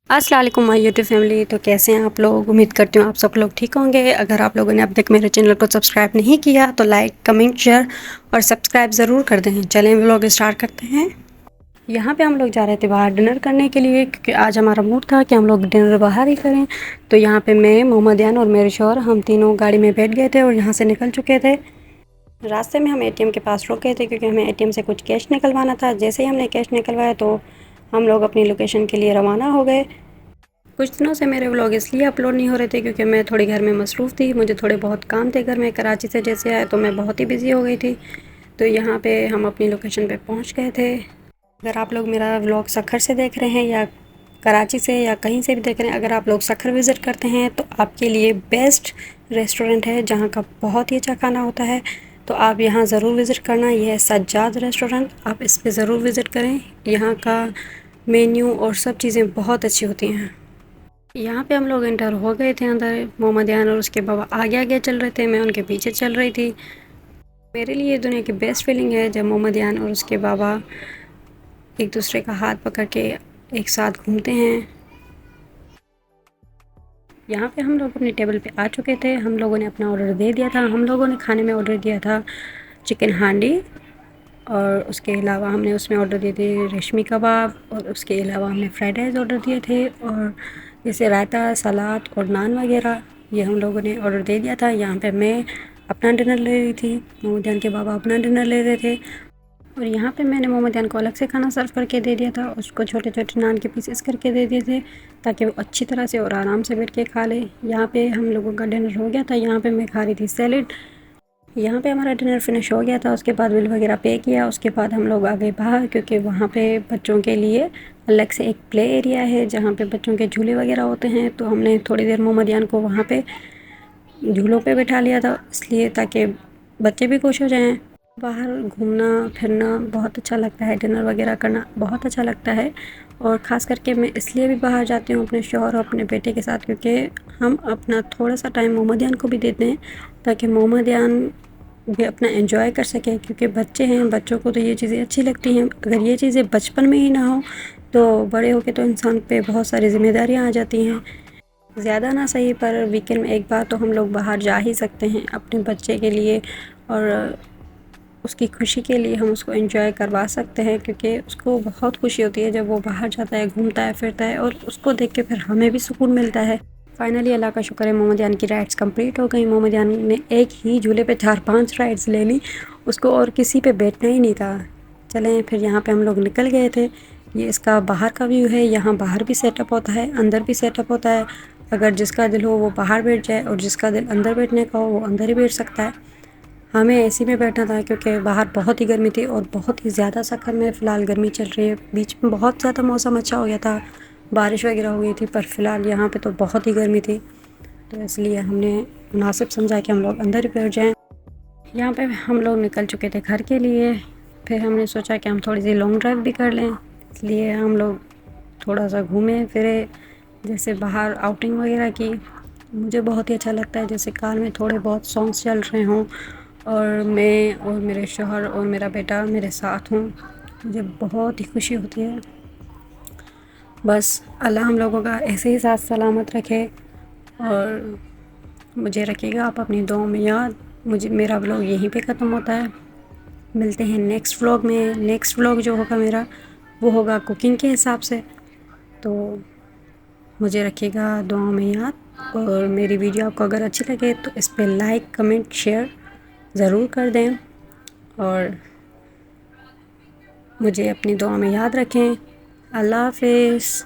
अस्सलाम वालेकुम my YouTube family. तो कैसे हैं आप लोग? उम्मीद करती हूँ आप सब लोग ठीक होंगे। अगर आप लोगों ने अब तक मेरे चैनल को सब्सक्राइब नहीं किया तो लाइक कमेंट शेयर और सब्सक्राइब ज़रूर कर दें। चलें व्लॉग स्टार्ट करते हैं। यहाँ पे हम लोग जा रहे थे बाहर डिनर करने के लिए, क्योंकि आज हमारा मूड था कि हम लोग डिनर बाहर ही करें। तो यहाँ पे मैं, मोहम्मद यान और मेरे शौहर, हम तीनों गाड़ी में बैठ गए थे और यहाँ से निकल चुके थे। रास्ते में हम एटीएम के पास रुके थे, क्योंकि हमें एटीएम से कुछ कैश निकलवाना था। जैसे ही हमने कैश निकलवाया तो हम लोग अपनी लोकेशन के लिए रवाना हो गए। कुछ दिनों से मेरे व्लॉग इसलिए अपलोड नहीं हो रहे थे क्योंकि मैं थोड़ी घर में मसरूफ़ थी। मुझे थोड़े बहुत काम थे घर में। कराची से जैसे आए तो मैं बहुत ही बिज़ी हो गई थी। तो यहाँ पे हम अपनी लोकेशन पे पहुँच गए थे। अगर आप लोग मेरा व्लॉग सखर से देख रहे हैं या कराची से या कहीं से भी देख रहे हैं, अगर आप लोग सखर विज़िट करते हैं तो आपके लिए बेस्ट रेस्टोरेंट है जहाँ का बहुत ही अच्छा खाना होता है। तो आप यहाँ ज़रूर विज़िट करना। यह है सज्जाद रेस्टोरेंट, आप इस पर ज़रूर विज़िट करें। यहाँ का मेन्यू और सब चीज़ें बहुत अच्छी होती हैं। यहाँ पे हम लोग एंटर हो गए थे अंदर। मोहम्मद यान और उसके बाबा आगे आगे चल रहे थे, मैं उनके पीछे चल रही थी। मेरे लिए दुनिया की बेस्ट फीलिंग है जब मोहम्मद यान और उसके बाबा एक दूसरे का हाथ पकड़ के एक साथ घूमते हैं। यहाँ पे हम लोग अपनी टेबल पे आ चुके थे। हम लोगों ने अपना ऑर्डर दे दिया था। हम लोगों ने खाने में ऑर्डर दिया था चिकन हांडी, और उसके अलावा हमने उसमें ऑर्डर दिए थे रेशमी कबाब, और उसके अलावा हमने फ्राइड राइस ऑर्डर दिए थे, और जैसे रायता, सलाद और नान वगैरह ये हम लोगों ने ऑर्डर दे दिया था। यहाँ पे मैं अपना डिनर ले रही थी, मोहम्मद के बाबा अपना डिनर ले रहे थे, और यहाँ पे मैंने मोहम्मद को अलग से खाना सर्व करके दे दिया था। उसको छोटे छोटे नान के पीसेस करके दे दिए थे ताकि वो अच्छी तरह से और आराम से बैठ के खा ले। यहाँ पे हम लोगों का डिनर हो गया था। यहाँ पे मैं खा रही थी सैलेड। यहाँ पे हमारा डिनर फिनिश हो गया था। उसके बाद बिल वगैरह पे किया। उसके बाद हम लोग आ गए बाहर, क्योंकि वहाँ पे बच्चों के लिए अलग से एक प्ले एरिया है जहाँ पे बच्चों के झूले वगैरह होते हैं। तो हमने थोड़ी देर मोहम्मद को वहाँ पे झूलों पे बैठा लिया था, इसलिए ताकि बच्चे भी खुश हो जाएं। बाहर घूमना फिरना बहुत अच्छा लगता है, डिनर वगैरह करना बहुत अच्छा लगता है। और ख़ास करके मैं इसलिए भी बाहर जाती हूँ अपने शौहर और अपने बेटे के साथ, क्योंकि हम अपना थोड़ा सा टाइम मोहम्मद को भी देते हैं ताकि मोहम्मद भी अपना एंजॉय कर सके। क्योंकि बच्चे हैं, बच्चों को तो ये चीज़ें अच्छी लगती हैं। अगर ये चीज़ें बचपन में ही ना हो तो बड़े होके तो इंसान पे बहुत सारी ज़िम्मेदारियाँ आ जाती हैं। ज़्यादा ना सही पर वीकेंड में एक बार तो हम लोग बाहर जा ही सकते हैं अपने बच्चे के लिए, और उसकी खुशी के लिए हम उसको एंजॉय करवा सकते हैं। क्योंकि उसको बहुत खुशी होती है जब वो बाहर जाता है, घूमता है, फिरता है, और उसको देख के फिर हमें भी सुकून मिलता है। फाइनली अल्लाह का शुक्र है मोहम्मद की राइड्स कंप्लीट हो गई। मोहम्मद ने एक ही झूले पे 4-5 राइड्स ले ली, उसको और किसी पे बैठना ही नहीं था। चलें फिर यहाँ पे हम लोग निकल गए थे। ये इसका बाहर का व्यू है। यहाँ बाहर भी सेटअप होता है, अंदर भी सेटअप होता है। अगर जिसका दिल हो वो बाहर बैठ जाए और जिसका दिल अंदर बैठने का हो वो अंदर ही बैठ सकता है। हमें एसी में बैठना था क्योंकि बाहर बहुत ही गर्मी थी, और बहुत ही ज़्यादा सखर में फ़िलहाल गर्मी चल रही है। बीच में बहुत ज़्यादा मौसम अच्छा हो गया था, बारिश वगैरह हो गई थी, पर फ़िलहाल यहाँ पे तो बहुत ही गर्मी थी। तो इसलिए हमने मुनासिब समझा कि हम लोग अंदर ही बैठ जाएँ। यहाँ पे हम लोग निकल चुके थे घर के लिए। फिर हमने सोचा कि हम थोड़ी सी लॉन्ग ड्राइव भी कर लें, इसलिए हम लोग थोड़ा सा घूमे फिरे, जैसे बाहर आउटिंग वगैरह की। मुझे बहुत ही अच्छा लगता है जैसे कार में थोड़े बहुत सॉन्ग्स चल रहे हों और मैं और मेरे शौहर और मेरा बेटा मेरे साथ हों, मुझे बहुत ही खुशी होती है। बस अल्लाह हम लोगों का ऐसे ही साथ सलामत रखे और मुझे रखिएगा आप अपनी दुआओं में याद। मेरा व्लॉग यहीं पे ख़त्म होता है। मिलते हैं नेक्स्ट व्लॉग में। नेक्स्ट व्लॉग जो होगा मेरा वो होगा कुकिंग के हिसाब से। तो मुझे रखिएगा दुआओं में याद, और मेरी वीडियो आपको अगर अच्छी लगे तो इस पर लाइक कमेंट शेयर ज़रूर कर दें, और मुझे अपनी दुआ में याद रखें। अल्लाह हाफ़िज़।